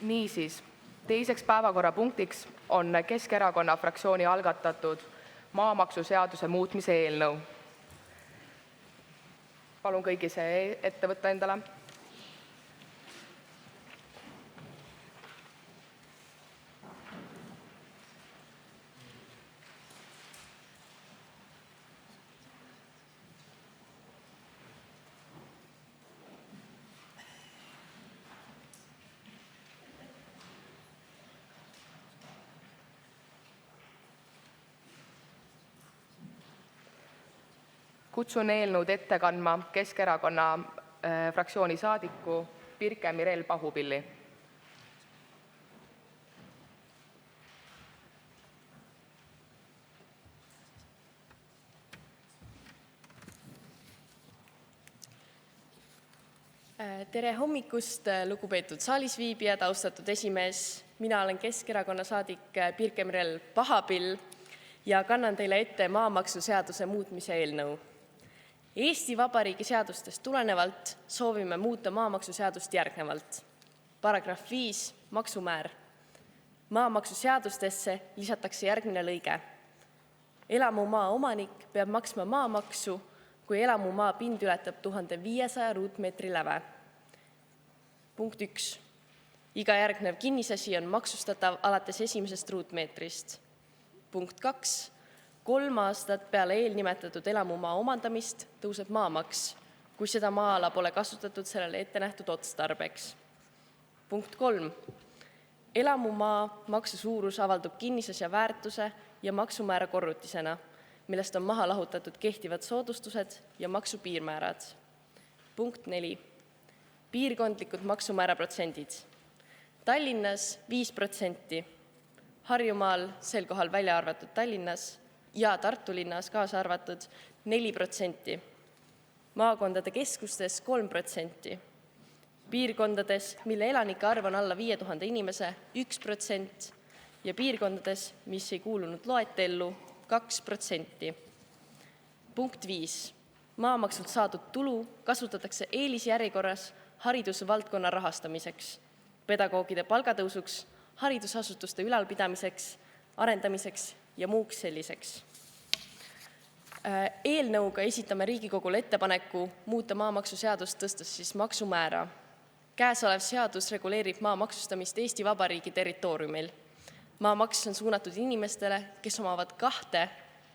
Niisiis, teiseks päevakorrapunktiks on Keskerakonna fraktsiooni algatatud maamaksuseaduse muutmise eelnõu. Palun kõigi see ette võtta endale. Kutsun eelnõud ette kandma Keskerakonna fraktsiooni saadiku Birke-Mirel Pahupilli. Tere hommikust, lugupeetud saalisviibijad, austatud esimees. Mina olen Keskerakonna saadik Birke-Mirel Pahapill ja kannan teile ette maamaksuseaduse muutmise eelnõu. Eesti Vabariigi seadustest tulenevalt soovime muuta maamaksuseadust järgnevalt. Paragrahv 5. Maksumäär. Maamaksuseadustesse lisatakse järgmine lõige. Elamumaa omanik peab maksma maamaksu, kui elamumaa pind ületab 1500 ruutmeetri läve. Punkt 1. Iga järgnev kinnisasi on maksustatav alates 1. ruutmeetrist. Punkt 2. 3 aastat peale eelnimetatud elamumaa omandamist tõuseb maamaks, kui seda maa-ala pole kasutatud sellele ette nähtud otstarbeks. Punkt 3. Elamumaa maksu suurus avaldub kinnisasja väärtuse ja maksumäära korrutisena, millest on maha lahutatud kehtivad soodustused ja maksupiirmäärad. Punkt 4. Piirkondlikud maksumäära protsendid. Tallinnas 5%, Harjumaal sel kohal välja arvatud Tallinnas ja Tartu linnas kaasa arvatud 4%, maakondade keskustes 3%, piirkondades, mille elanike arv on alla 5000 inimese 1% ja piirkondades, mis ei kuulunud loetellu 2%. Punkt 5. Maamaksult saadud tulu kasutatakse eelisjärjekorras haridusvaldkonna rahastamiseks, pedagoogide palgatõusuks, haridusasutuste ülalpidamiseks, arendamiseks ja muuks selliseks. Eelnõuga esitame Riigikogule ettepaneku muuta maamaksuseadust tõstes siis maksumäära. Käesolev seadus reguleerib maa maksustamist Eesti Vabariigi territooriumil. Maamaks on suunatud inimestele, kes omavad 2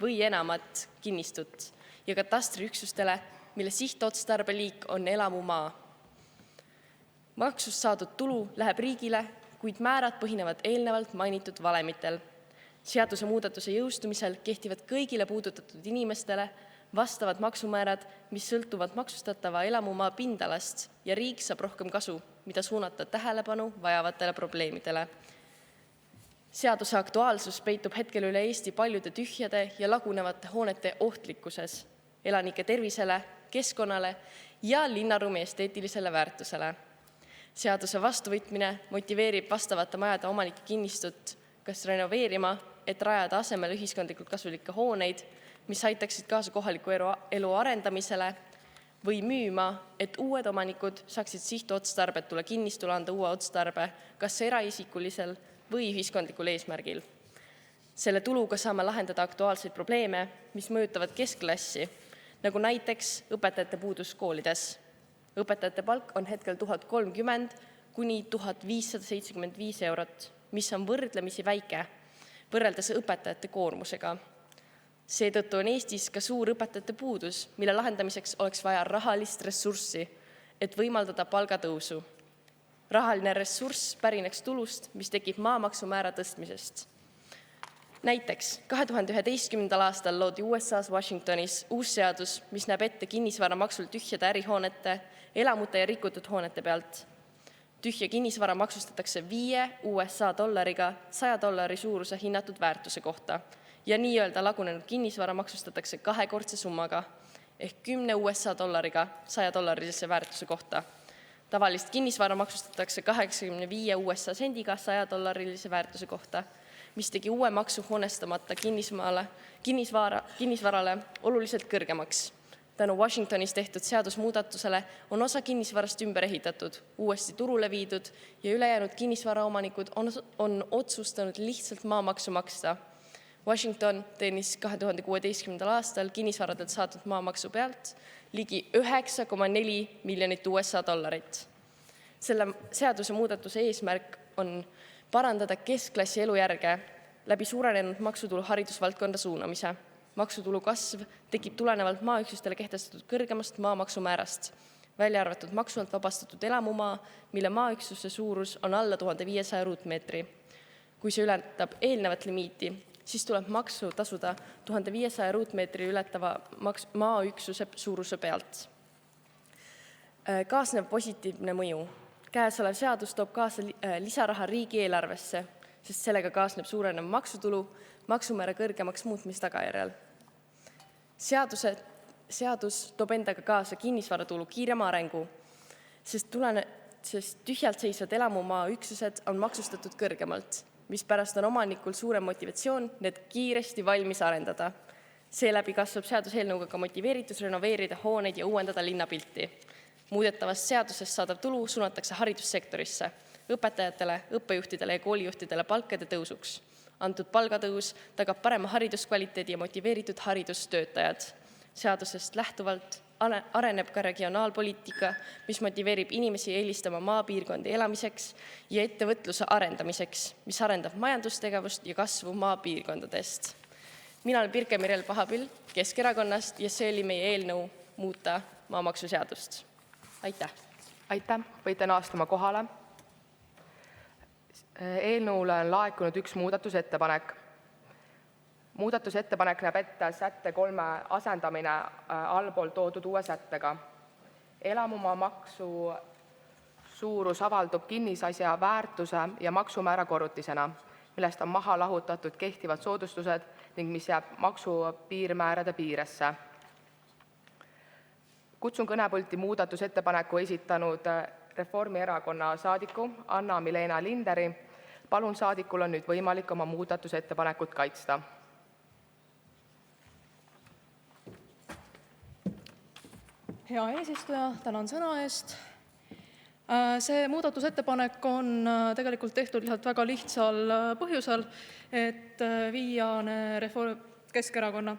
või enamat kinnistut ja katastriüksustele, mille sihtotstarbeliik on elamumaa. Maksust saadud tulu läheb riigile, kuid määrad põhinevad eelnevalt mainitud valemitel. Seaduse muudatuse jõustumisel kehtivad kõigile puudutatud inimestele vastavad maksumäärad, mis sõltuvad maksustatava elamumaa pindalast ja riik saab rohkem kasu, mida suunata tähelepanu vajavatele probleemidele. Seaduse aktuaalsus peitub hetkel üle Eesti paljude tühjade ja lagunevate hoonete ohtlikkuses, elanike tervisele, keskkonnale ja linnaruumi esteetilisele väärtusele. Seaduse vastuvõtmine motiveerib vastavate majade omanike kinnistut kas renoveerima, et rajada asemel ühiskondlikult kasulikke hooneid, mis aitaksid kaasa kohaliku elu arendamisele, või müüma, et uued omanikud saaksid sihtotstarbetule kinnistule anda uue otstarbe, kas eraisikulisel või ühiskondlikul eesmärgil. Selle tuluga saame lahendada aktuaalseid probleeme, mis mõjutavad keskklassi, nagu näiteks õpetajate puudus koolides. Õpetajate palk on hetkel 1030 kuni 1575 eurot, mis on võrdlemisi väike, võrreldes õpetajate koormusega. Seetõttu on Eestis ka suur õpetajate puudus, mille lahendamiseks oleks vaja rahalist ressurssi, et võimaldada palgatõusu. Rahaline ressurss pärineks tulust, mis tekib maamaksumäära tõstmisest. Näiteks 2011. aastal loodi USA's Washingtonis uus seadus, mis näeb ette kinnisvara maksul tühjade ärihoonete, elamute ja rikutud hoonete pealt. Tühja kinnisvara maksustatakse $5 $100 suuruse hinnatud väärtuse kohta ja nii-öelda lagunenud kinnisvara maksustatakse 2-kordse summaga ehk $10 $100 väärtuse kohta. Tavalist kinnisvara maksustatakse 85 sendiga $100 väärtuse kohta, mis tegi uue maksu hoonestamata kinnisvarale oluliselt kõrgemaks. Tänu Washingtonis tehtud seadusmuudatusele on osa kinnisvarast ümber ehitatud, uuesti turule viidud ja ülejäänud kinnisvaraomanikud on otsustanud lihtsalt maamaksu maksta. Washington teenis 2016. aastal kinnisvaradelt saadud maamaksu pealt ligi 9,4 miljonit USA dollarit. Selle seaduse muudatuse eesmärk on parandada keskklassi elujärge läbi suurenenud maksutulu haridusvaldkonda suunamise. Maksutulu kasv tekib tulenevalt maaüksustele kehtestatud kõrgemast maamaksumäärast, välja arvatud maksu alt vabastatud elamumaa, mille maaüksuse suurus on alla 1500 ruutmeetri. Kui see ületab eelnevat limiiti, siis tuleb maksu tasuda 1500 ruutmeetri ületava maaüksuse suuruse pealt. Kaasnev positiivne mõju. Käesolev seadus toob kaasa lisaraha riigieelarvesse, sest sellega kaasneb suurenev maksutulu maksumäära kõrgemaks muutmise tagajärjel. Seadus toob endaga kaasa kinnisvaratulu kiirema arengu, sest tühjalt seisvad elamumaa üksused on maksustatud kõrgemalt, mis pärast on omanikul suurem motivatsioon need kiiresti valmis arendada. Seeläbi kasvab seaduseelnõuga ka motiveeritus renoveerida hooneid ja uuendada linnapilti. Muudetavast seadusest saadav tulu suunatakse haridussektorisse, õpetajatele, õppejuhtidele ja koolijuhtidele palkade tõusuks. Antud palgatõus tagab parema hariduskvaliteedi ja motiveeritud haridustöötajad. Seadusest lähtuvalt areneb ka regionaalpoliitika, mis motiveerib inimesi eelistama maapiirkondi elamiseks ja ettevõtluse arendamiseks, mis arendab majandustegevust ja kasvu maapiirkondadest. Mina olen Pirke-Mirel Pahapill Keskerakonnast ja see oli meie eelnõu muuta maamaksuseadust. Aitäh! Aitäh! Võite naastama kohale. Eelnõule on laekunud üks muudatusettepanek. Muudatusettepanek näeb ette sätte 3 asendamine allpool toodud uue sättega. Elamumaa maksu suurus avaldub kinnisasja väärtuse ja maksumäära korrutisena, millest on maha lahutatud kehtivad soodustused ning mis jääb maksu piirmäärade piiresse. Kutsun kõnepulti muudatusettepaneku esitanud Reformierakonna saadiku Anna-Milena Linderi. Palun saadikul on nüüd võimalik oma muudatusettepanekut kaitsta. Hea eesistuja, tänan sõna eest. See muudatusettepanek on tegelikult tehtud lihtsalt väga lihtsal põhjusel, et viia Keskerakonna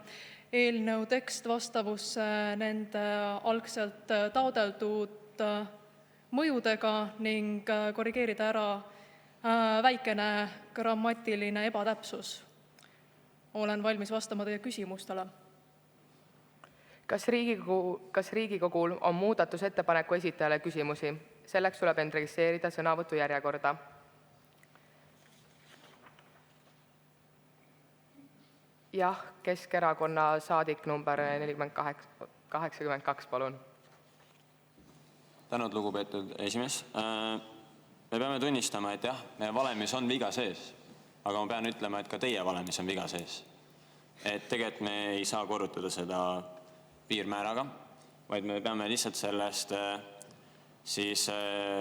eelnõu tekst vastavusse nende algselt taodeldud mõjudega ning korrigeerida ära väikene grammatiline ebatäpsus. Olen valmis vastama teie küsimustele. Kas Riigikogul on muudatusettepaneku esitajale küsimusi? Selleks tuleb end registreerida sõnavõtu järjekorda. Jah, Keskerakonna saadik number 82, palun. Tänud, lugupeetud esimees. Me peame tunnistama, et jah, meie valemis on viga sees, aga ma pean ütlema, et ka teie valemis on viga sees. Et tegelikult me ei saa korrutada seda piirmääraga, vaid me peame lihtsalt sellest siis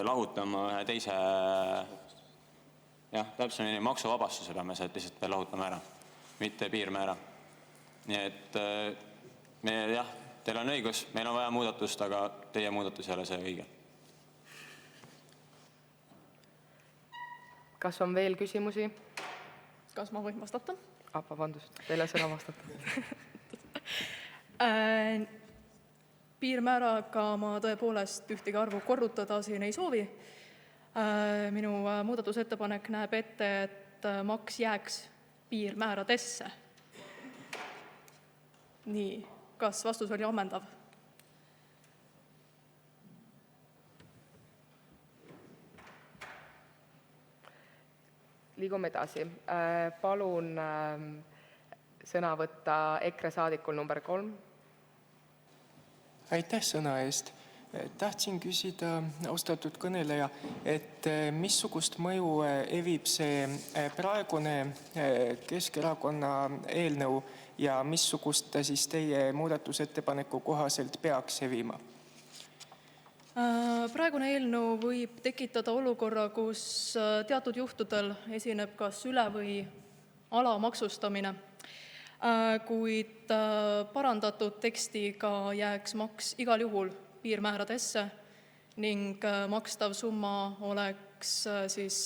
lahutama ühe teise, täpsemini maksuvabastuse peame sealt lihtsalt veel lahutama ära, mitte piirmäära. Nii et teil on õigus, meil on vaja muudatust, aga teie muudatus ei ole see õige. Kas on veel küsimusi? Kas ma võin vastata? Vabandust, teile sõna vastata. Piirmääraga ma tõepoolest ühtegi arvu korrutada siin ei soovi. Minu muudatusettepanek näeb ette, et maks jääks piirmääradesse. Nii, kas vastus oli ammendav? Liigume edasi. Palun sõna võtta EKRE saadikul number 3. Aitäh sõna eest. Tahtsin küsida, austatud kõneleja, et missugust mõju evib see praegune Keskerakonna eelnõu ja missugust ta siis teie muudatusettepaneku kohaselt peaks evima? Praegune eelnõu võib tekitada olukorra, kus teatud juhtudel esineb kas üle- või alamaksustamine. kuid parandatud tekstiga jääks maks igal juhul piirmääradesse ning makstav summa oleks siis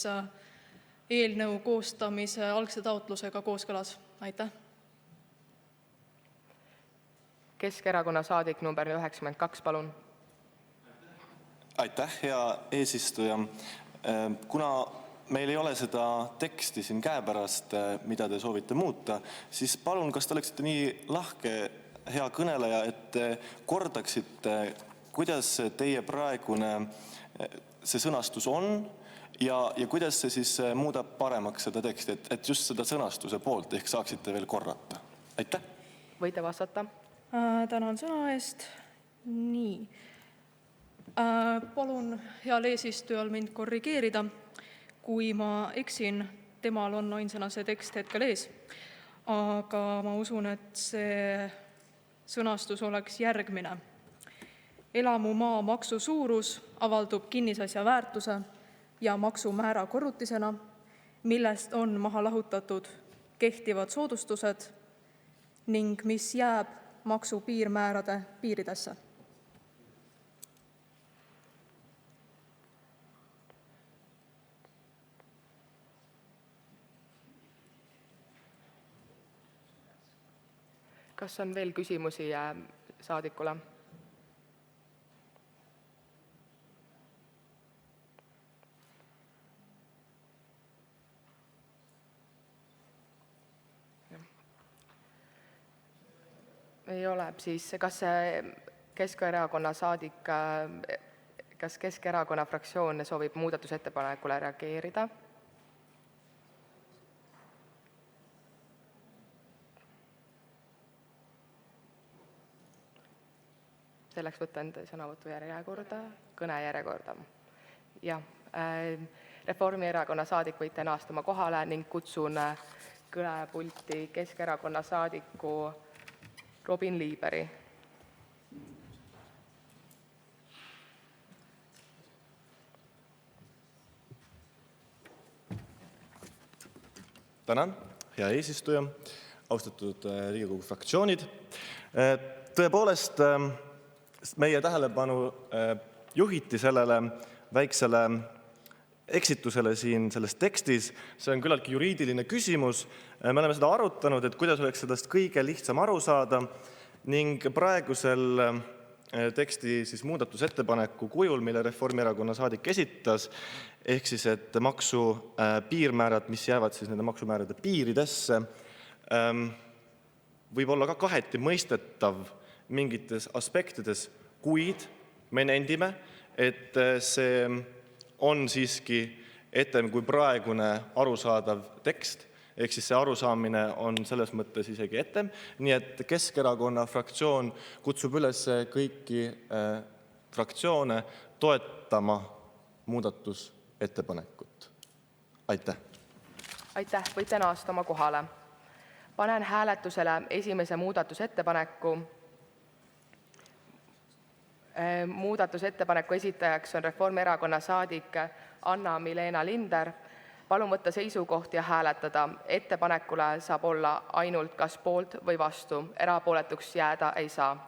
eelnõu koostamise algse taotlusega kooskõlas. Aitäh! Keskerakonna saadik number 92, palun. Aitäh, hea eesistuja. Kuna meil ei ole seda teksti siin käepärast, mida te soovite muuta, siis palun, kas te oleksite nii lahke, hea kõneleja, et kordaksite, kuidas teie praegune see sõnastus on ja kuidas see siis muudab paremaks seda teksti, et just seda sõnastuse poolt ehk saaksite veel korrata. Aitäh! Võite vastata? Tänan sõna eest. Nii. Palun heal eesistujal mind korrigeerida, kui ma eksin, temal on ainsana see tekst hetkel ees. Aga ma usun, et see sõnastus oleks järgmine. Elamumaa maksu suurus avaldub kinnisasja väärtuse ja maksumäära korrutisena, millest on maha lahutatud kehtivad soodustused ning mis jääb maksu piirmäärade piiridesse. Kas on veel küsimusi saadikule? Ei ole, siis kas Keskerakonna saadik, kas Keskerakonna fraktsioon soovib muudatusettepanekule reageerida? Selleks võtan sõnavõtu järjekorda, kõne järjekorda. Ja, Reformierakonna saadik võite naastuma kohale ning kutsun kõnepulti Keskerakonna saadiku Robin Liiberi. Tänan, hea eesistuja, austatud Riigikogu fraktsioonid. Tõepoolest, meie tähelepanu juhiti sellele väiksele eksitusele siin selles tekstis. See on küllaltki juriidiline küsimus. Me oleme seda arutanud, et kuidas oleks sellest kõige lihtsam aru saada ning praegusel teksti siis muudatusettepaneku kujul, mille Reformierakonna saadik esitas, ehk siis, et maksu piirmäärad, mis jäävad siis nende maksumäärade piiridesse, võib olla ka kaheti mõistetav mingites aspektides, kuid me nendime, et see on siiski etem kui praegune arusaadav tekst, ehk siis see arusaamine on selles mõttes isegi etem. Nii et Keskerakonna fraktsioon kutsub üles kõiki fraktsioone toetama muudatusettepanekut. Aitäh! Aitäh, võite naasta oma kohale. Panen hääletusele esimese muudatusettepaneku. Muudatusettepaneku esitajaks on Reformierakonna saadik Anna-Milena Linder. Palun võtta seisukoht ja hääletada. Ettepanekule saab olla ainult kas poolt või vastu. Erapooletuks jääda ei saa.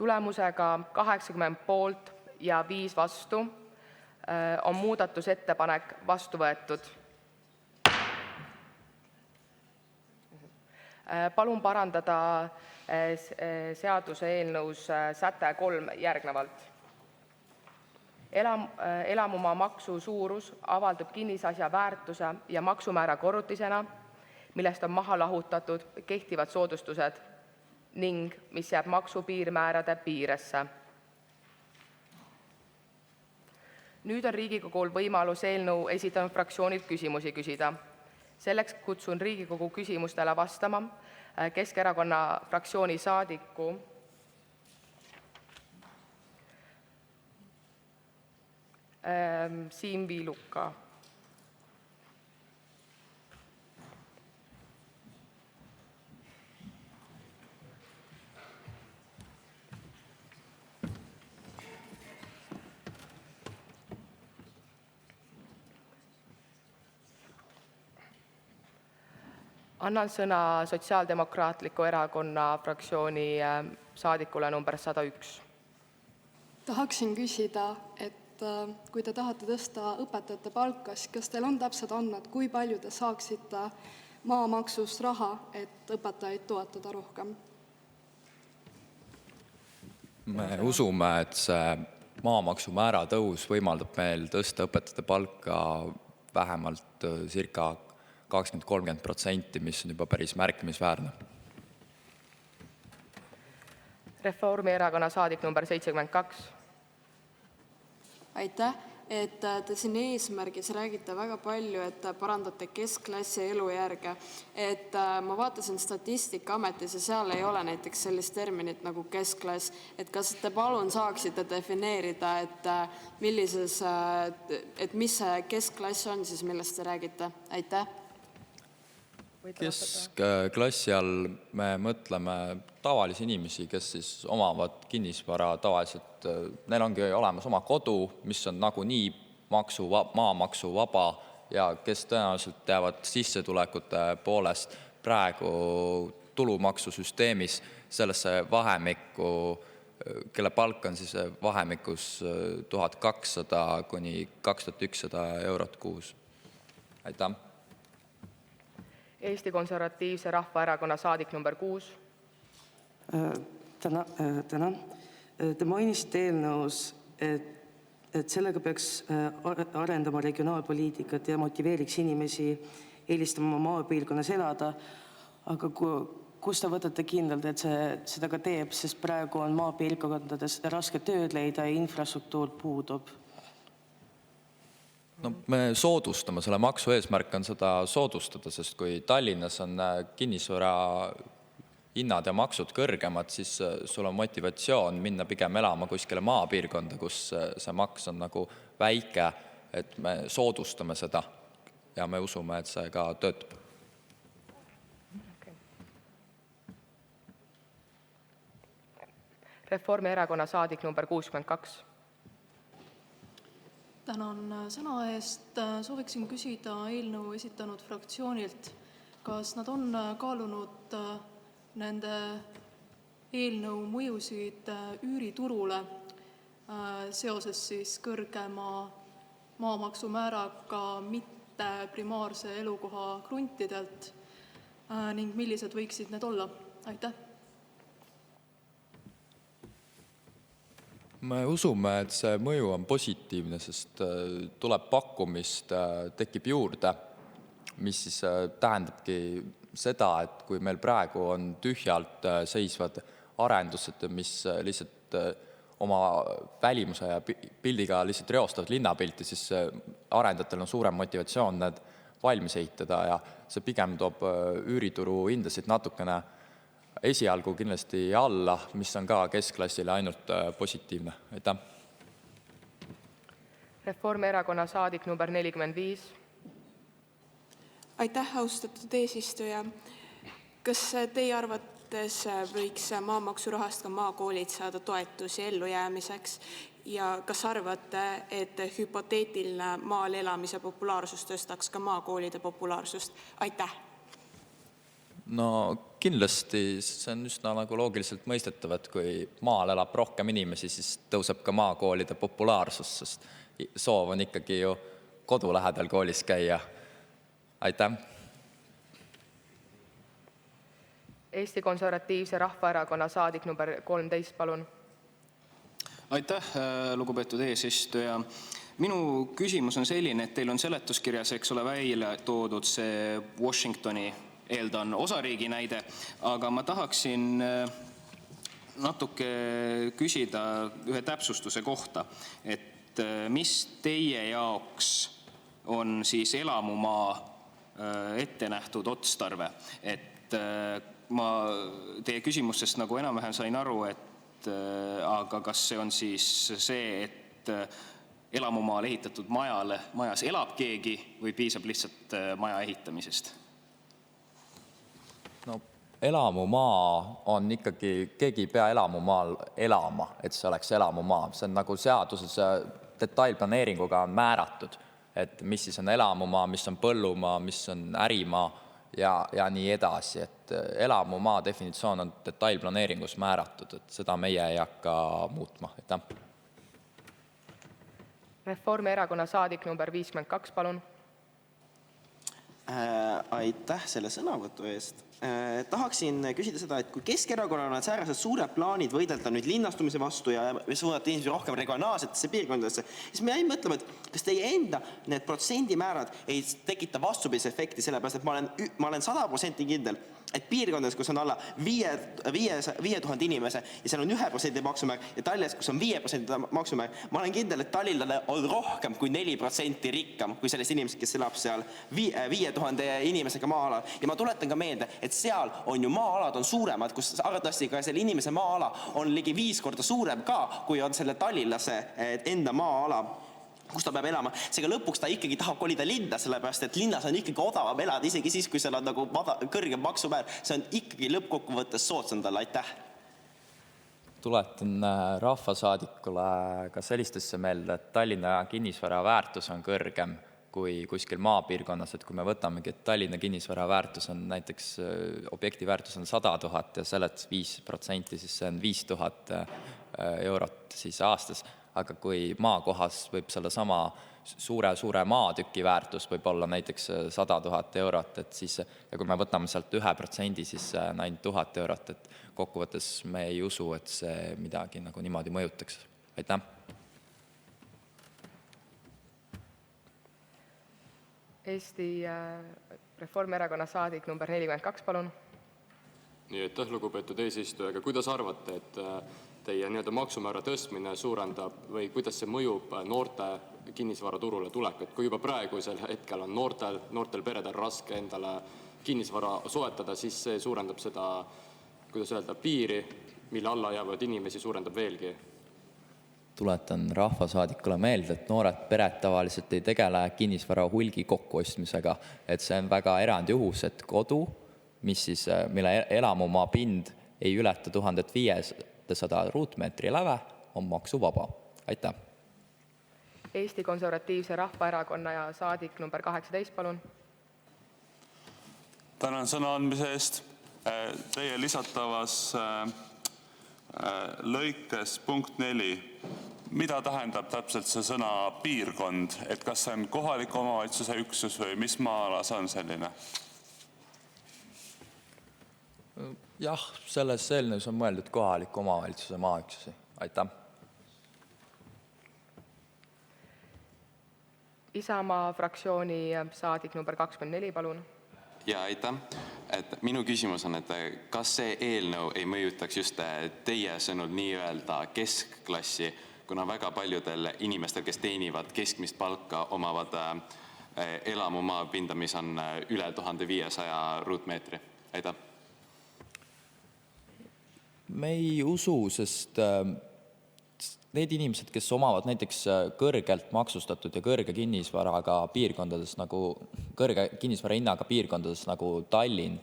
Tulemusega 80 poolt ja 5 vastu on muudatusettepanek vastu võetud. Palun parandada seaduse eelnõus säte 3 järgnevalt. Elamumaa maksu suurus avaldub kinnisasja väärtuse ja maksumäära korrutisena, millest on maha lahutatud kehtivad soodustused ning mis jääb maksu piirmäärade piiresse. Nüüd on Riigikogul võimalus eelnõu esitanud fraktsioonilt küsimusi küsida. Selleks kutsun Riigikogu küsimustele vastama Keskerakonna fraktsiooni saadiku Siim Viiluka. Annan sõna Sotsiaaldemokraatliku Erakonna fraktsiooni saadikule number 101. Tahaksin küsida, et kui te tahate tõsta õpetajate palka, siis kas teil on täpsed andmed, kui palju te saaksite maamaksust raha, et õpetajaid toetada rohkem? Me usume, et see maamaksu määra tõus võimaldab meil tõsta õpetajate palka vähemalt circa 20-30%, mis on juba päris märkimisväärne. Reformierakonna saadik number 72. Aitäh, et te siin eesmärgis räägite väga palju, et parandate keskklassi elujärge. Et ma vaatasin Statistikaametis ja seal ei ole näiteks sellist terminit nagu keskklass. Et kas te palun saaksite defineerida, et mis see keskklass on siis, millest te räägite? Aitäh. Keskklassi all me mõtleme tavalisi inimesi, kes siis omavad kinnisvara tavaliselt. Neil ongi olemas oma kodu, mis on nagunii maamaksu vaba ja kes tõenäoliselt jäävad sissetulekute poolest praegu tulumaksusüsteemis sellesse vahemikku, kelle palk on siis vahemikus 1200 kuni 2100 eurot kuus. Aitäh. Eesti Konservatiivse Rahvaerakonna saadik number 6. Tänan. Te mainisite eelnõus, et sellega peaks arendama regionaalpoliitikat ja motiveeriks inimesi eelistama maapiirkonnas elada. Aga kus te võtate kindlalt, et seda ka teeb, sest praegu on maapiirkondades raske tööd leida ja infrastruktuur puudub? No, me soodustame, selle maksu eesmärk on seda soodustada, sest kui Tallinnas on kinnisvara hinnad ja maksud kõrgemad, siis sul on motivatsioon minna pigem elama kuskile maapiirkonda, kus see maks on nagu väike, et me soodustame seda ja me usume, et see ka töötab. Reformierakonna saadik number 62. Tänan sõna eest. Sooviksin küsida eelnõu esitanud fraktsioonilt, kas nad on kaalunud nende eelnõu mõjusid üüriturule seoses siis kõrgema maamaksumääraga mitte primaarse elukoha kruntidelt ning millised võiksid need olla? Aitäh. Me usume, et see mõju on positiivne, sest tuleb pakkumist, tekib juurde, mis siis tähendabki seda, et kui meil praegu on tühjalt seisvad arendused, mis lihtsalt oma välimuse ja pildiga lihtsalt reostavad linnapilti, siis arendajatel on suurem motivatsioon need valmis ehitada ja see pigem toob üürituru hindasid natukene esialgu kindlasti alla, mis on ka keskklassile ainult positiivne. Aitäh. Reformierakonna saadik number 45. Aitäh, austatud eesistuja. Kas teie arvates võiks maamaksu rahast ka maakoolid saada toetusi ellujäämiseks ja kas arvate, et hüpoteetiline maal elamise populaarsus tõstaks ka maakoolide populaarsust? Aitäh. No kindlasti see on üsna nagu loogiliselt mõistetav, et kui maal elab rohkem inimesi, siis tõuseb ka maakoolide populaarsus, sest soov on ikkagi ju kodu lähedal koolis käia. Aitäh. Eesti Konservatiivse Rahvaerakonna saadik number 13, palun. Aitäh, lugupeetud eesistuja. Minu küsimus on selline, et teil on seletuskirjas, eks ole, välja toodud see Washingtoni eeldan osariigi näide, aga ma tahaksin natuke küsida ühe täpsustuse kohta, et mis teie jaoks on siis elamumaa ette nähtud otstarve, et ma teie küsimustest nagu enam-vähem sain aru, et aga kas see on siis see, et elamumaal ehitatud majas elab keegi või piisab lihtsalt maja ehitamisest? No elamumaa on ikkagi, keegi ei pea elamumaal elama, et see oleks elamumaa. See on nagu seaduses detailplaneeringuga on määratud, et mis siis on elamumaa, mis on põllumaa, mis on ärimaa ja nii edasi. Et elamumaa definitsioon on detailplaneeringus määratud, et seda meie ei hakka muutma. Reformierakonna saadik number 52, palun. Aitäh selle sõnavõtu eest. Tahaksin küsida seda, et kui Keskerakonnal on säärased suured plaanid võidelda nüüd linnastumise vastu ja suunata inimesi rohkem regionaalsetesse piirkondadesse, siis me jäime mõtlema, et kas teie enda need protsendimäärad ei tekita vastupidise efekti, sellepärast, et ma olen 100% kindel, et piirkondades, kus on alla 5000 inimese ja seal on 1% maksumäär ja Tallinnas, kus on 5% maksumäär, ma olen kindel, et Tallinnale on rohkem kui 4% rikkam kui sellest inimesed, kes elab seal 5000 inimesega maa-alal. Ja ma tuletan ka meelde, et seal on ju maa-alad on suuremad, kus arvatavasti ka selle inimese maa-ala on ligi 5 korda suurem ka, kui on selle tallinlase enda maa-ala, kus ta peab elama. Seega lõpuks ta ikkagi tahab kolida linna, sellepärast, et linnas on ikkagi odavam elada, isegi siis, kui seal on nagu kõrgem maksumäär. See on ikkagi lõppkokkuvõttes soodsam talle. Aitäh! Tuletan rahvasaadikule ka sellistesse meelde, et Tallinna kinnisvara väärtus on kõrgem kui kuskil maapiirkonnas, et kui me võtamegi, et Tallinna kinnisvara väärtus on näiteks, objekti väärtus on 100 000 ja sellelt 5%, siis see on 5000 eurot siis aastas. Aga kui maakohas võib selle sama suure maatüki väärtus võib olla näiteks 100 000 eurot, et siis, ja kui me võtame sealt 1%, siis on ainult 1000 eurot, et kokkuvõttes me ei usu, et see midagi nagu niimoodi mõjutaks. Aitäh! Eesti Reformierakonna saadik number 42, palun. Nii, aitäh, lugupeetud eesistuja. Aga kuidas arvate, et teie maksumäära tõstmine suurendab või kuidas see mõjub noorte kinnisvaraturule tulek? Et kui juba praegusel hetkel on noortel peredel raske endale kinnisvara soetada, siis see suurendab seda, kuidas öelda, piiri, mille alla jäävad inimesi, suurendab veelgi. Tuletan rahvasaadikule meelde, et noored pered tavaliselt ei tegele kinnisvara hulgi kokkuostmisega, et see on väga erandjuhus, et kodu, mille elamumaa pind ei ületa 1500 ruutmeetri läve, on maksuvaba. Aitäh! Eesti Konservatiivse Rahvaerakonna ja saadik number 18, palun. Tänan sõna andmise eest. Teie lisatavas lõikes punkt 4. Mida tähendab täpselt see sõna piirkond? Et kas see on kohaliku omavalitsuse üksus või mis maa-ala see on selline? Jah, selles eelnõus on mõeldud kohaliku omavalitsuse maaüksusi. Aitäh! Isamaa fraktsiooni saadik number 24, palun. Ja aitäh. Et minu küsimus on, et kas see eelnõu ei mõjutaks just teie sõnul nii-öelda keskklassi, kuna väga paljudel inimestel, kes teenivad keskmist palka, omavad elamumaa pinda, mis on üle 1500 ruutmeetri? Aitäh! Me ei usu, sest need inimesed, kes omavad näiteks kõrgelt maksustatud ja kõrge kinnisvaraga piirkondades nagu kõrge kinnisvara hinnaga piirkondades nagu Tallinn,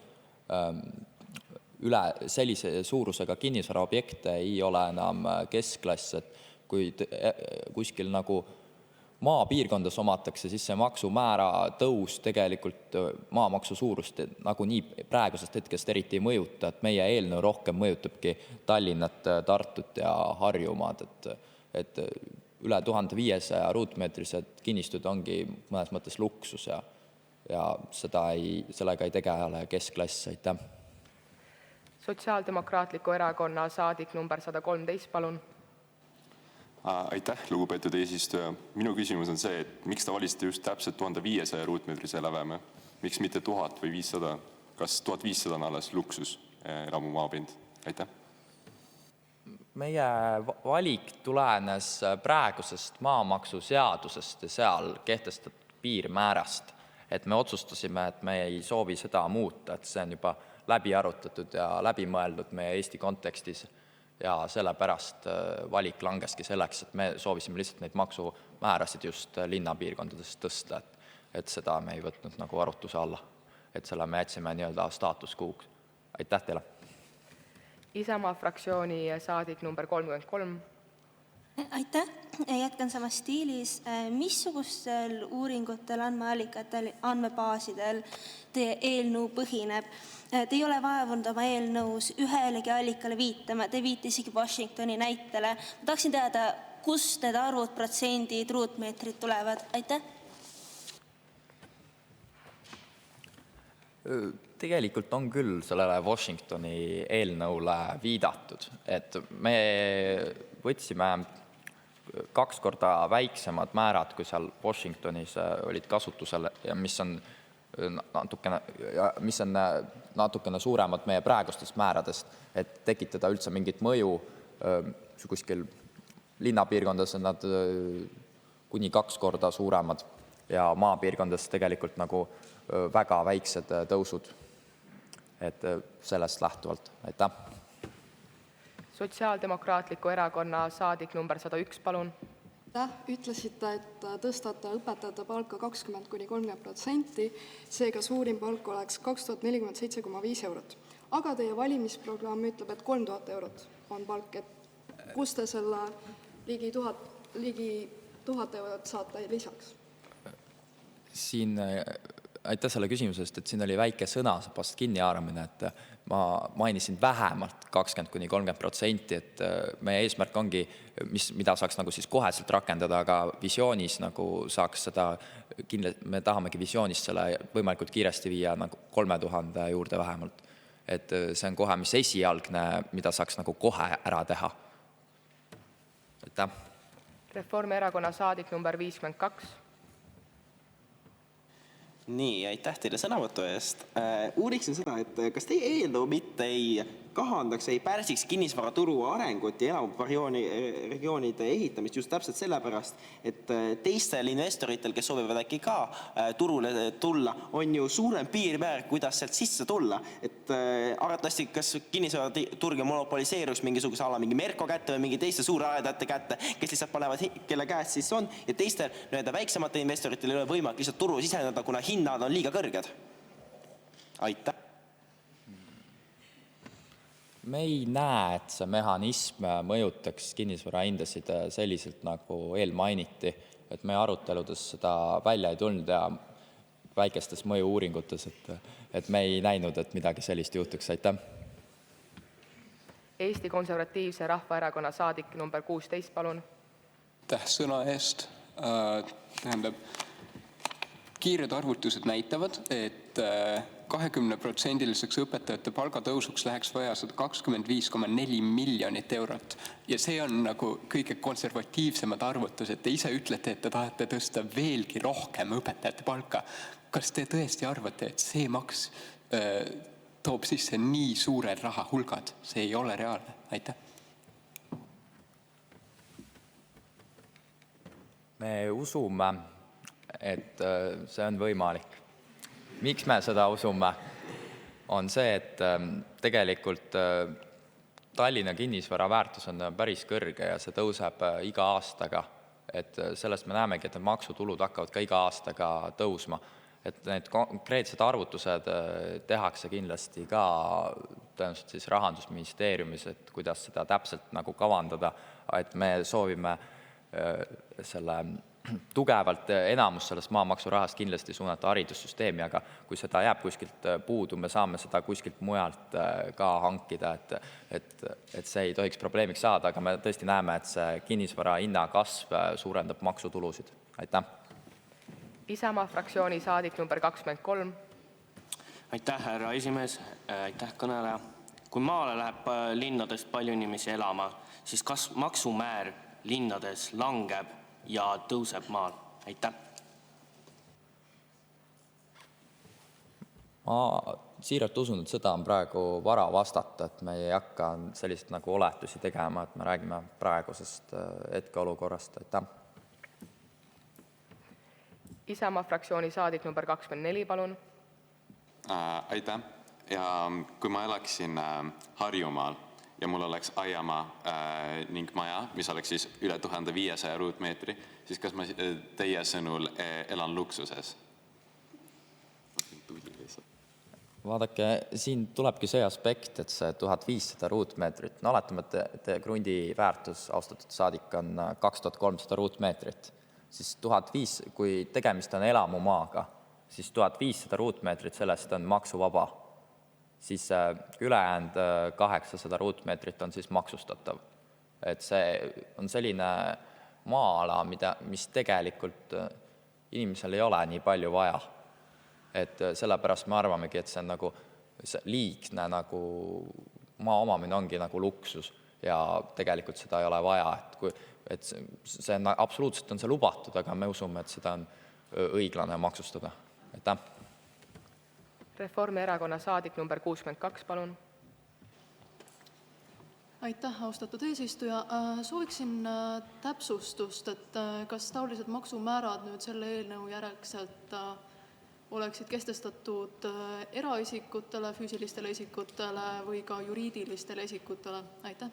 üle sellise suurusega kinnisvaraobjekte ei ole enam keskklass, et kui kuskil nagu maapiirkondas omatakse, siis see maksumäära tõus tegelikult maamaksu suurust nagu nii praegusest hetkest eriti ei mõjuta, et meie eelnõu rohkem mõjutabki Tallinnat, Tartut ja Harjumaad, et üle 1500 ruutmeetrised kinnistud ongi mõnes mõttes luksus ja sellega ei tegele keskklass. Aitäh! Sotsiaaldemokraatliku erakonna saadik number 113, palun. Aitäh, lugupeetud eesistuja. Minu küsimus on see, et miks te valisite just täpselt 1500 ruutmeetrise läveme? Miks mitte 1000 või 500? Kas 1500 on alles luksus elamu maapind? Aitäh. Meie valik tulenes praegusest maamaksuseadusest ja seal kehtestatud piirmäärast, et me otsustasime, et me ei soovi seda muuta, et see on juba läbi arutatud ja läbi mõeldud meie Eesti kontekstis. Ja sellepärast valik langeski selleks, et me soovisime lihtsalt neid määrasid just linnapiirkondades tõsta, et seda me ei võtnud nagu arutuse alla. Et selle me jätsime nii-öelda staatus quo'ks. Aitäh teile! Isamaa fraktsiooni saadik number 33. Aitäh! Jätkan samas stiilis. Missugustel uuringutel, andmeallikatel, andmebaasidel teie eelnõu põhineb? Te ei ole vaevunud oma eelnõus ühelegi allikale viitama, te viite isegi Washingtoni näitele. Ma tahaksin teada, kust need arvud, protsendid, ruutmeetrid tulevad? Aitäh! Tegelikult on küll sellele Washingtoni eelnõule viidatud, et me võtsime 2 korda väiksemad määrad, kui seal Washingtonis olid kasutusel ja mis on natukene suuremad meie praegustest määradest, et tekitada üldse mingit mõju. Kuskil linnapiirkondades on nad kuni 2 korda suuremad ja maapiirkondades tegelikult nagu väga väiksed tõusud. Et sellest lähtuvalt. Aitäh! Sotsiaaldemokraatliku erakonna saadik number 101, palun. Ütlesite, et tõstate õpetajate palka 20–30%, seega suurim palk oleks 2047,5 eurot. Aga teie valimisprogramm ütleb, et 3000 eurot on palk. Kus te selle ligi 1000 eurot saate lisaks? Aitäh selle küsimusest, et siin oli väike sõnasabast kinnihaaramine, et ma mainisin vähemalt 20–30%, et meie eesmärk ongi, mida saaks nagu siis koheselt rakendada, aga visioonis nagu saaks seda, me tahamegi visioonist selle võimalikult kiiresti viia nagu 3000 juurde vähemalt. Et see on kohe, mis esialgne, mida saaks nagu kohe ära teha. Aitäh! Reformierakonna saadik number 52. Nii, aitäh teile sõnavõtu eest. Uuriksin seda, et kas teie eelnõu mitte ei kahandaks, ei pärsiks kinnisvaraturu arengut ja elamuregioonide ehitamist just täpselt sellepärast, et teistel investoritel, kes soovivad äkki ka turule tulla, on ju suurem piirmäär, kuidas sealt sisse tulla. Et arvatavasti, kas kinnisvaraturg monopoliseeruks mingisuguse ala mingi Merko kätte või mingi teiste suurarendajate kätte, kes lihtsalt panevad, kelle käes siis on, ja teistel väiksemate investoritel ei ole võimalik lihtsalt turu siseneda, kuna hinnad on liiga kõrged. Aitäh! Me ei näe, et see mehhanism mõjutaks kinnisvarahindasid selliselt, nagu eelmainiti, et meie aruteludes seda välja ei tulnud ja väikestes mõju-uuringutes, et me ei näinud, et midagi sellist juhtuks. Aitäh! Eesti Konservatiivse Rahvaerakonna saadik number 16, palun. Aitäh sõna eest. Kiired arvutused näitavad, et 20%-liseks õpetajate palgatõusuks läheks vaja 125,4 miljonit eurot. Ja see on nagu kõige konservatiivsemad arvutused. Te ise ütlete, et te tahate tõsta veelgi rohkem õpetajate palka. Kas te tõesti arvate, et see maks toob sisse nii suured rahahulgad? See ei ole reaalne. Aitäh! Me usume, et see on võimalik. Miks me seda usume? On see, et tegelikult Tallinna kinnisvara väärtus on päris kõrge ja see tõuseb iga aastaga. Et sellest me näemegi, et maksutulud hakkavad ka iga aastaga tõusma. Et need konkreetsed arvutused tehakse kindlasti ka tõenäoliselt siis Rahandusministeeriumis, et kuidas seda täpselt nagu kavandada, et me soovime selle tugevalt enamus sellest maamaksurahast kindlasti suunata haridussüsteemi, aga kui seda jääb kuskilt puudu, me saame seda kuskilt mujalt ka hankida, et see ei tohiks probleemiks saada, aga me tõesti näeme, et see kinnisvara hinna kasv suurendab maksutulusid. Aitäh! Isamaa fraktsiooni saadik number 23. Aitäh, härra esimees. Aitäh, kõneleja. Kui maale läheb linnadest palju inimesi elama, siis kas maksumäär linnades langeb ja tõuseb maal? Aitäh! Ma siiralt usun, et seda on praegu vara vastata, et me ei hakka sellist nagu oletusi tegema, et me räägime praegusest hetkeolukorrast. Aitäh! Isamaa fraktsiooni saadik number 24, palun. Aitäh! Ja kui ma elaksin Harjumaal ja mul oleks aiamaa ning maja, mis oleks siis üle 1500 ruutmeetri, siis kas ma teie sõnul elan luksuses? Vaadake, siin tulebki see aspekt, et see 1500 ruutmeetrit, no oletame, et teie krundi väärtus, austatud saadik, on 2300 ruutmeetrit, siis 1500, kui tegemist on elamumaaga, siis 1500 ruutmeetrit sellest on maksuvaba. Siis ülejäänud 800 ruutmeetrit on siis maksustatav. Et see on selline maa-ala, mis tegelikult inimesel ei ole nii palju vaja. Et sellepärast me arvamegi, et see on nagu liigne, nagu maa omamine ongi nagu luksus ja tegelikult seda ei ole vaja. Et see on, absoluutselt on see lubatud, aga me usume, et seda on õiglane maksustada. Aitäh! Reformierakonna saadik number 62, palun. Aitäh, austatud eesistuja. Sooviksin täpsustust, et kas taolised maksumäärad nüüd selle eelnõu järgselt oleksid kestestatud eraisikutele, füüsilistele isikutele või ka juriidilistele isikutele? Aitäh.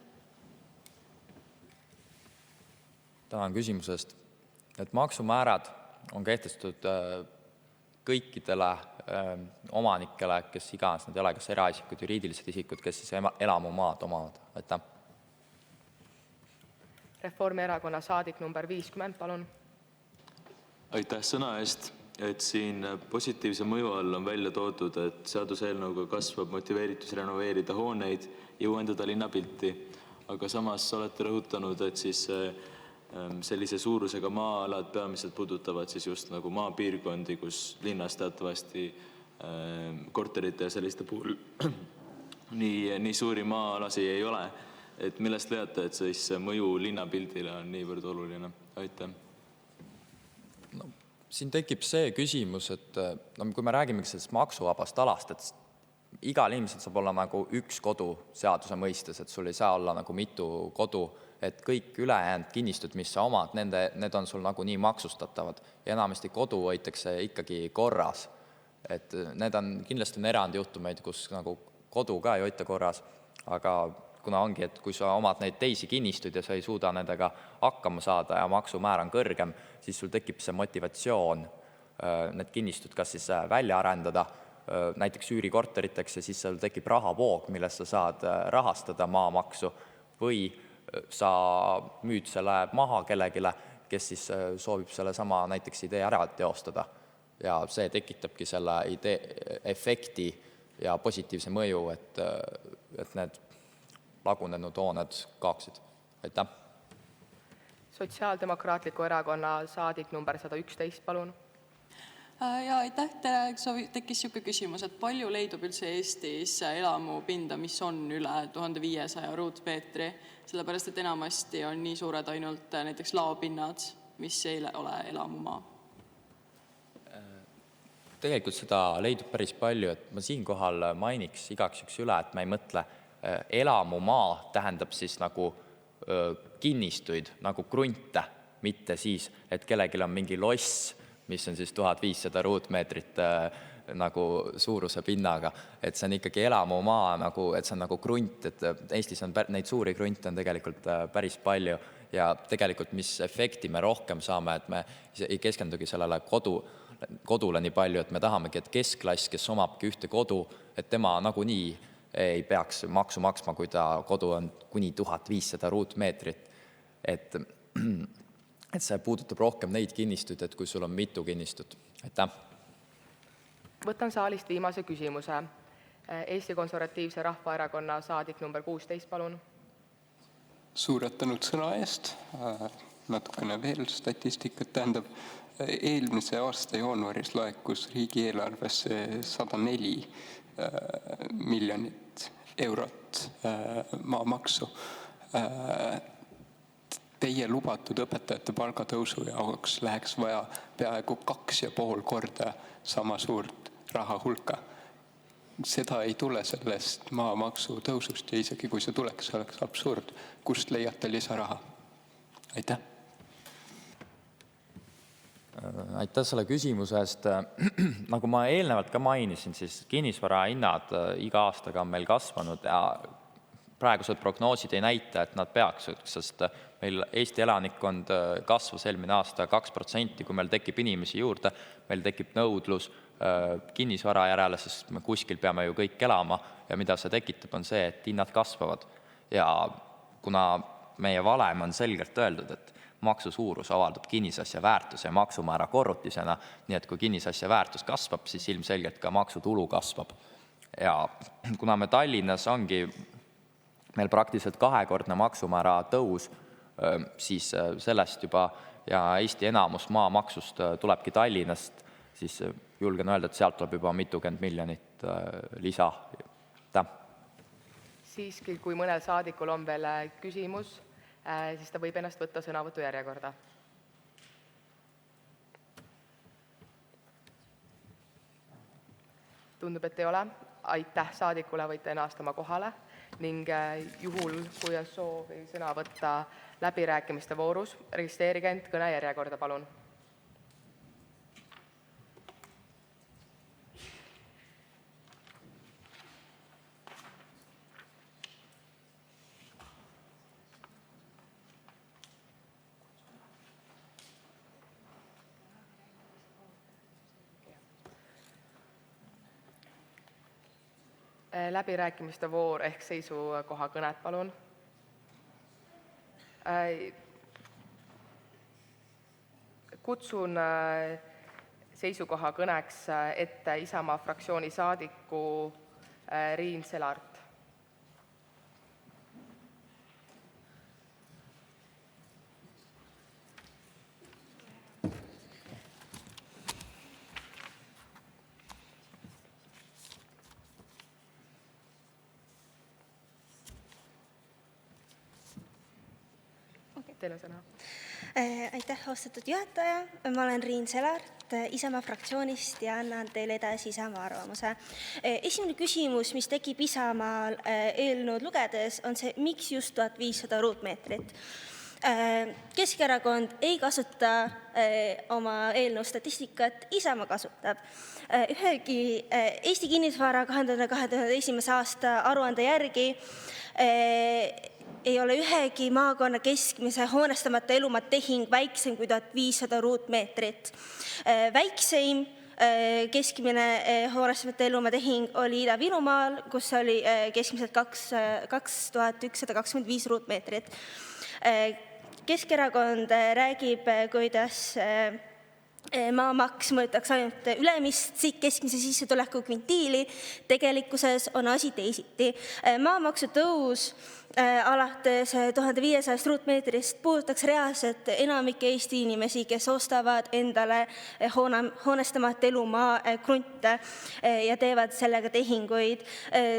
Tänan küsimusest. Et maksumäärad on kehtestatud kõikidele omanikele, kes iganes nad ei ole, kas eraisikud, juriidilised isikud, kes siis elamumaad omavad. Aitäh. Reformierakonna saadik number 50, palun. Aitäh sõna eest. Et siin positiivse mõju all on välja toodud, et seaduseelnõuga kasvab motiveeritus renoveerida hooneid ja uuendada linnapilti. Aga samas olete rõhutanud, et siis sellise suurusega maa-alad peamiselt puudutavad siis just nagu maapiirkondi, kus linnas teatavasti korterite ja selliste puhul nii suuri maa-alasi ei ole. Et millest leiate, et siis mõju linnapildile on niivõrd oluline? Aitäh. Siin tekib see küsimus, et kui me räägime sellest maksuvabast alast, et igal inimesel saab olla nagu üks kodu seaduse mõistes, et sul ei saa olla nagu mitu kodu, et kõik ülejäänud kinnistud, mis sa omad, need on sul nagu nii maksustatavad. Ja enamasti kodu hoitakse ikkagi korras. Et need on kindlasti erandjuhtumeid, kus nagu kodu ka ei hoita korras, aga kuna ongi, et kui sa omad neid teisi kinnistuid ja sa ei suuda nendega hakkama saada ja maksumäär on kõrgem, siis sul tekib see motivatsioon need kinnistud kas siis välja arendada näiteks üürikorteriteks ja siis sul tekib rahavoog, millest sa saad rahastada maamaksu või sa müüd selle maha kellegile, kes siis soovib selle sama näiteks idee ära teostada. Ja see tekitabki selle idee efekti ja positiivse mõju, et need lagunenud hooned kaaksid. Aitäh. Sotsiaaldemokraatliku erakonna saadik number 111, palun. Ja aitäh, tekkis siuke küsimus, et palju leidub üldse Eestis elamupinda, mis on üle 1500 ruutmeetri, sellepärast et enamasti on nii suured ainult näiteks laopinnad, mis ei ole elamumaa. Tegelikult seda leidub päris palju, et ma siinkohal mainiks igaks üks üle, et ma ei mõtle elamumaa tähendab siis nagu kinnistuid, nagu krunte, mitte siis, et kellelgi on mingi loss, mis on siis 1500 ruutmeetrit nagu suuruse pinnaga. Et see on ikkagi elamumaa, nagu, et see on nagu krunt, et Eestis on neid suuri krunte on tegelikult päris palju ja tegelikult mis efekti me rohkem saame, et me ei keskendugi sellele kodule nii palju, et me tahamegi, et keskklass, kes omabki ühte kodu, et tema nagunii ei peaks maksu maksma, kui ta kodu on kuni 1500 ruutmeetrit. Et see puudutab rohkem neid kinnistuid, et kui sul on mitu kinnistut. Aitäh. Võtan saalist viimase küsimuse. Eesti Konservatiivse Rahvaerakonna saadik number 16, palun. Suuretanud sõna eest. Natukene veel statistikat tähendab. Eelmise aasta jaanuaris laekus riigieelarvesse 104 miljonit eurot maamaksu. Teie lubatud õpetajate palgatõusu jaoks läheks vaja peaaegu 2,5 korda sama suurt raha hulka. Seda ei tule sellest maamaksu tõusust ja isegi kui see tuleks, oleks absurd. Kust leiate lisaraha? Aitäh. Aitäh selle küsimuse eest. Nagu ma eelnevalt ka mainisin, siis kinnisvara hinnad iga aastaga on meil kasvanud ja praegused prognoosid ei näita, et nad peaks, sest meil Eesti elanikkond kasvas eelmine aasta 2%, kui meil tekib inimesi juurde, meil tekib nõudlus kinnisvara järele, sest me kuskil peame ju kõik elama ja mida see tekitab, on see, et hinnad kasvavad. Ja kuna meie valem on selgelt öeldud, et maksu suurus avaldub kinnisasja väärtuse ja maksumäära korrutisena, nii et kui kinnisasja väärtus kasvab, siis ilmselgelt ka maksutulu kasvab. Ja kuna me Tallinnas ongi meil praktiliselt 2-kordne maksumäära tõus, siis sellest juba ja Eesti enamus maamaksust tulebki Tallinnast, siis julgen öelda, et sealt tuleb juba mitukümmend miljonit lisa. Siiski, kui mõnel saadikul on veel küsimus, siis ta võib ennast võtta sõnavõtu järjekorda. Tundub, et ei ole. Aitäh saadikule, võite ennast oma kohale ning juhul, kui on soovi sõna võtta läbirääkimiste voorus, registreerige end kõne järjekorda, palun. Läbirääkimiste voor ehk seisukoha kõnet, palun. Kutsun seisukoha kõneks ette Isamaa fraktsiooni saadiku Riin Selart. Teil on sõna. Aitäh, austatud juhataja. Ma olen Riin Selart Isamaa fraktsioonist ja annan teile edasi Isamaa arvamuse. Esimene küsimus, mis tekib Isamaal eelnõud lugedes, on see, miks just 1500 ruutmeetrit. Keskerakond ei kasuta oma eelnõu statistikat, Isamaa kasutab. Ühegi Eesti kinnisvara 2021. aasta aruande järgi ei ole ühegi maakonna keskmise hoonestamata elumaa tehing väiksem kui 1500 ruutmeetrit. Väikseim keskmine hoonestamata elumaa tehing oli Ida-Virumaal, kus oli keskmiselt 2125 ruutmeetrit. Keskerakond räägib, kuidas maamaks mõõtaks ainult ülemist keskmise sissetuleku kvintiili. Tegelikkuses on asi teisiti. Maamaksu tõus alates 1500 ruutmeetrist puudutaks reaalselt enamik Eesti inimesi, kes ostavad endale hoonestamata elumaa krunte ja teevad sellega tehinguid.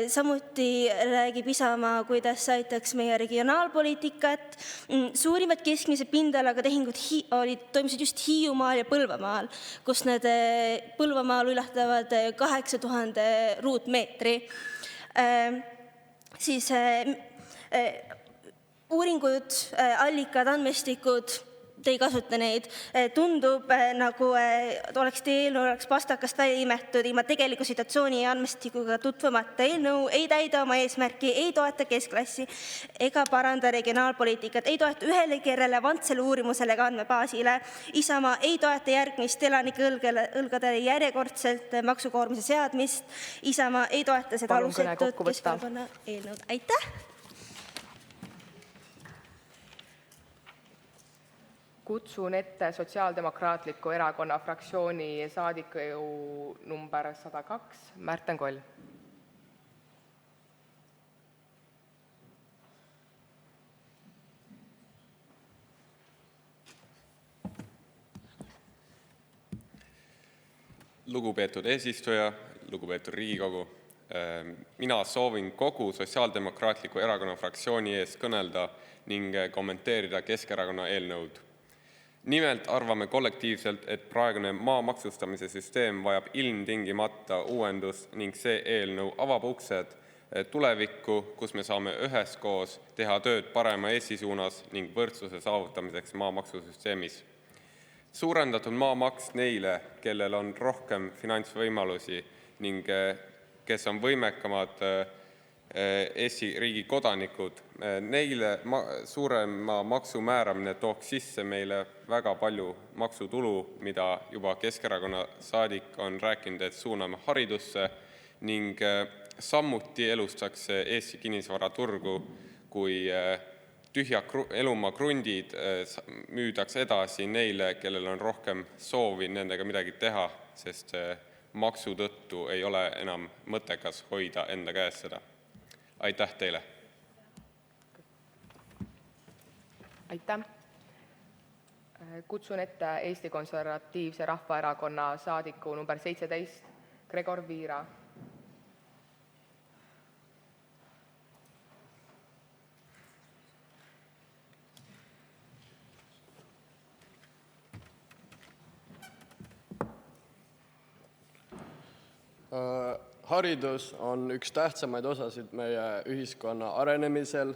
Samuti räägib Isamaa, kuidas aitaks meie regionaalpoliitikat. Suurimad keskmise pindalaga tehingud toimusid just Hiiumaal ja Põlvamaal, kus need Põlvamaal ületavad 8000 ruutmeetri. Siis uuringud, allikad, andmestikud, te ei kasuta neid. Tundub, nagu oleks teie eelnõu oleks pastakast välja imetud, ilma tegeliku situatsiooni ja andmestikuga tutvamata. Eelnõu ei täida oma eesmärki, ei toeta keskklassi ega paranda regionaalpoliitikat, ei toeta ühelegi relevantsele uurimusele ega andmebaasile. Isamaa ei toeta järgmist elanike õlgadele järjekordselt maksukoormise seadmist. Isamaa ei toeta seda alusetut Keskerakonna eelnõud. Aitäh! Kutsun ette Sotsiaaldemokraatliku erakonna fraktsiooni saadiku number 102, Märten Koll. Lugupeetud eesistuja, lugupeetud Riigikogu. Mina soovin kogu Sotsiaaldemokraatliku erakonna fraktsiooni ees kõnelda ning kommenteerida Keskerakonna eelnõud. Nimelt arvame kollektiivselt, et praegune maa maksustamise süsteem vajab ilmtingimata uuendust ning see eelnõu avab uksed tulevikku, kus me saame üheskoos teha tööd parema Eesti suunas ning võrdsuse saavutamiseks maamaksusüsteemis. Suurendatud maamaks neile, kellel on rohkem finantsvõimalusi ning kes on võimekamad Eesti riigi kodanikud. Neile suurema maksu määramine tooks sisse meile väga palju maksutulu, mida juba Keskerakonna saadik on rääkinud, et suuname haridusse ning samuti elustaks Eesti kinnisvaraturgu, kui tühja elumaa krundid müüdaks edasi neile, kellel on rohkem soovi nendega midagi teha, sest maksu tõttu ei ole enam mõttekas hoida enda käes seda. Aitäh teile! Aitäh! Kutsun ette Eesti Konservatiivse Rahvaerakonna saadiku number 17, Gregor Viira. Haridus on üks tähtsamaid osasid meie ühiskonna arenemisel.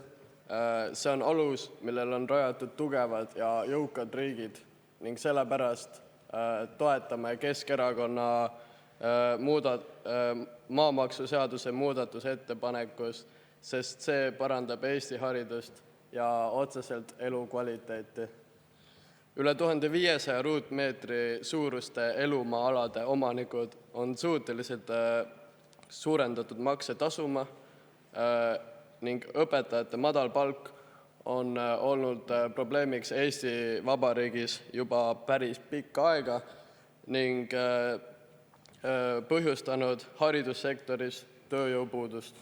See on alus, millel on rajatud tugevad ja jõukad riigid ning sellepärast toetame Keskerakonna maamaksuseaduse muudatusettepanekus, sest see parandab Eesti haridust ja otseselt elukvaliteeti. Üle 1500 ruutmeetri suuruste elumaa-alade omanikud on suutelised suurendatud makse tasuma ning õpetajate madal palk on olnud probleemiks Eesti Vabariigis juba päris pikka aega ning põhjustanud haridussektoris tööjõupuudust.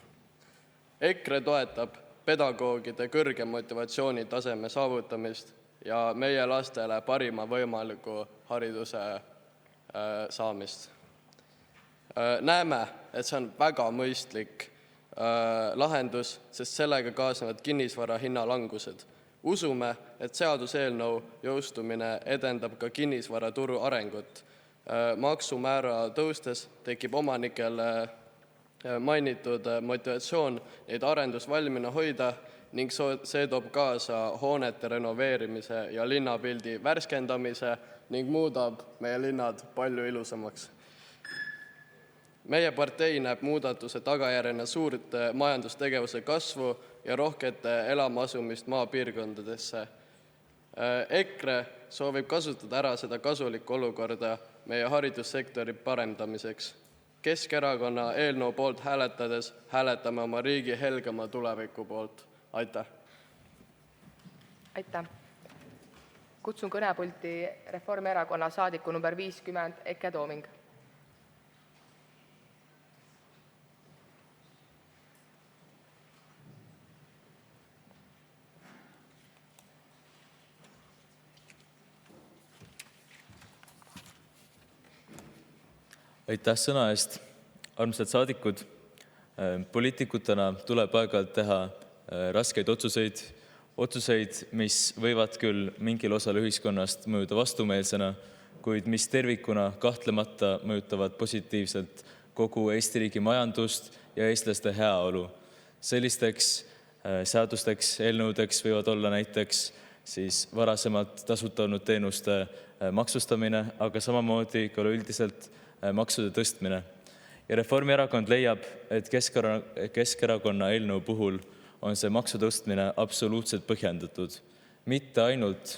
EKRE toetab pedagoogide kõrge motivatsioonitaseme saavutamist ja meie lastele parima võimaliku hariduse saamist. Näeme, et see on väga mõistlik lahendus, sest sellega kaasnevad kinnisvara hinnalangused. Usume, et seaduseelnõu jõustumine edendab ka kinnisvaraturu arengut. Maksumäära tõustes tekib omanikel mainitud motivatsioon neid arendusvalmina hoida ning see toob kaasa hoonete renoveerimise ja linnapildi värskendamise ning muudab meie linnad palju ilusamaks. Meie partei näeb muudatuse tagajärjena suurt majandustegevuse kasvu ja rohkete elamaasumist maapiirkondadesse. EKRE soovib kasutada ära seda kasulikku olukorda meie haridussektori parendamiseks. Keskerakonna eelnõu poolt hääletades hääletame oma riigi helgema tuleviku poolt. Aitäh! Aitäh! Kutsun kõnepulti Reformierakonna saadiku number 50, Eke Tooming. Aitäh sõna eest. Armsad saadikud, poliitikutena tuleb aeg-ajalt teha raskeid otsuseid, mis võivad küll mingil osal ühiskonnast mõjuda vastumeelsena, kuid mis tervikuna kahtlemata mõjutavad positiivselt kogu Eesti riigi majandust ja eestlaste heaolu. Sellisteks seadusteks, eelnõudeks võivad olla näiteks siis varasemalt tasuta olnud teenuste maksustamine, aga samamoodi ka üldiselt maksude tõstmine. Ja Reformierakond leiab, et Keskerakonna eelnõu puhul on see maksu tõstmine absoluutselt põhjendatud. Mitte ainult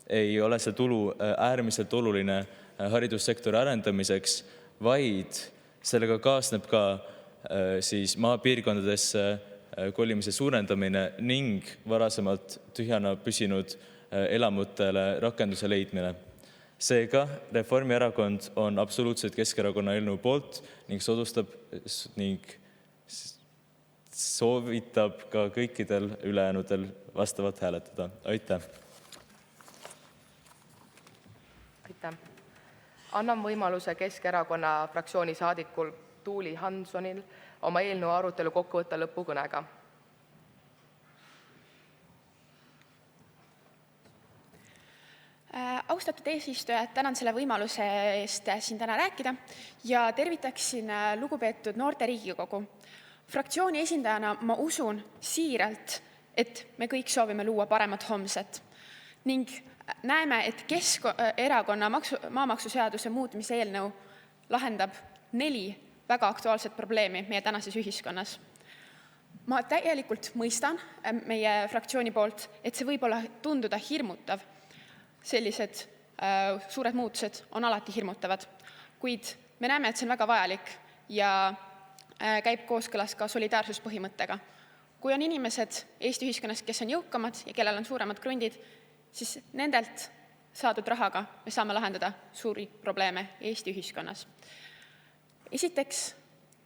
ei ole see tulu äärmiselt oluline haridussektori arendamiseks, vaid sellega kaasneb ka siis maapiirkondadesse kolimise suurendamine ning varasemalt tühjana püsinud elamutele rakenduse leidmine. Seega Reformierakond on absoluutselt Keskerakonna eelnõu poolt ning soodustab ning soovitab ka kõikidel ülejäänudel vastavalt hääletada. Aitäh! Aitäh! Annan võimaluse Keskerakonna fraktsiooni saadikul Tuuli Hansonil oma eelnõu arutelu kokku võtta lõpukõnega. Austatud eesistuja, tänan selle võimaluse eest siin täna rääkida ja tervitaksin lugupeetud noorte Riigikogu. Fraktsiooni esindajana ma usun siiralt, et me kõik soovime luua paremat homset ning näeme, et Keskerakonna maamaksuseaduse muutmise eelnõu lahendab 4 väga aktuaalset probleemi meie tänases ühiskonnas. Ma täielikult mõistan meie fraktsiooni poolt, et see võib olla tunduda hirmutav. Sellised suured muutused on alati hirmutavad, kuid me näeme, et see on väga vajalik ja käib kooskõlas ka solidaarsuspõhimõttega. Kui on inimesed Eesti ühiskonnas, kes on jõukamad ja kellel on suuremad krundid, siis nendelt saadud rahaga me saame lahendada suuri probleeme Eesti ühiskonnas. Esiteks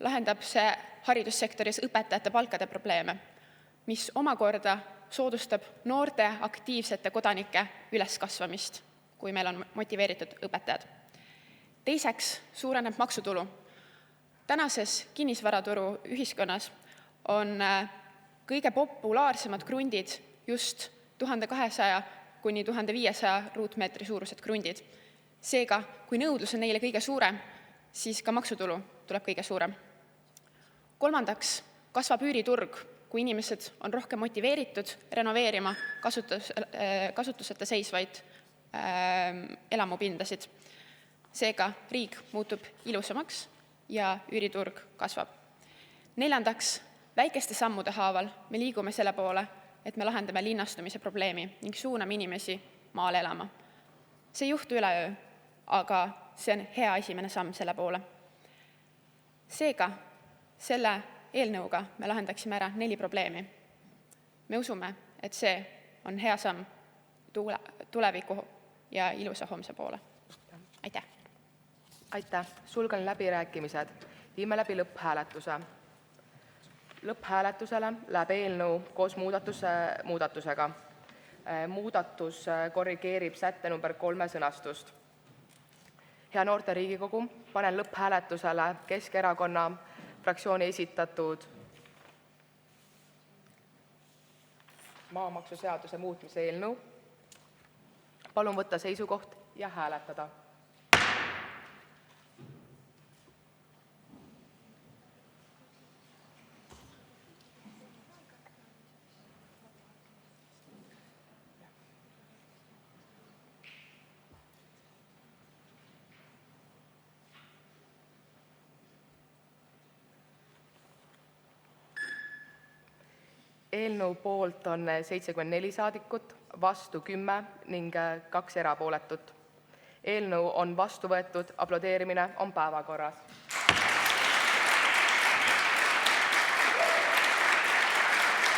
lahendab see haridussektoris õpetajate palkade probleeme, mis omakorda soodustab noorte aktiivsete kodanike üleskasvamist, kui meil on motiveeritud õpetajad. Teiseks suureneb maksutulu. Tänases kinnisvaraturu ühiskonnas on kõige populaarsemad krundid just 1200 kuni 1500 ruutmeetri suurused krundid. Seega, kui nõudlus on neile kõige suurem, siis ka maksutulu tuleb kõige suurem. Kolmandaks kasvab üüriturg, kui inimesed on rohkem motiveeritud renoveerima kasutuseta seisvaid elamupindasid. Seega riik muutub ilusamaks ja üüriturg kasvab. Neljandaks, väikeste sammude haaval me liigume selle poole, et me lahendame linnastumise probleemi ning suuname inimesi maale elama. See ei juhtu üleöö, aga see on hea esimene samm selle poole. Seega, selle eelnõuga me lahendaksime ära 4 probleemi. Me usume, et see on hea samm tuleviku ja ilusa homse poole. Aitäh! Aitäh! Sulgen läbirääkimised. Viime läbi lõpphääletuse. Lõpphääletusele läheb eelnõu koos muudatusega. Muudatus korrigeerib sätte number 3 sõnastust. Hea noorte Riigikogu, panen lõpphääletusele Keskerakonna fraktsiooni esitatud maamaksuseaduse muutmise eelnõu. Palun võtta seisukoht ja hääletada. Eelnõu poolt on 74 saadikut, vastu 10 ning 2 erapooletut. Eelnõu on vastu võetud, aplodeerimine on päevakorras.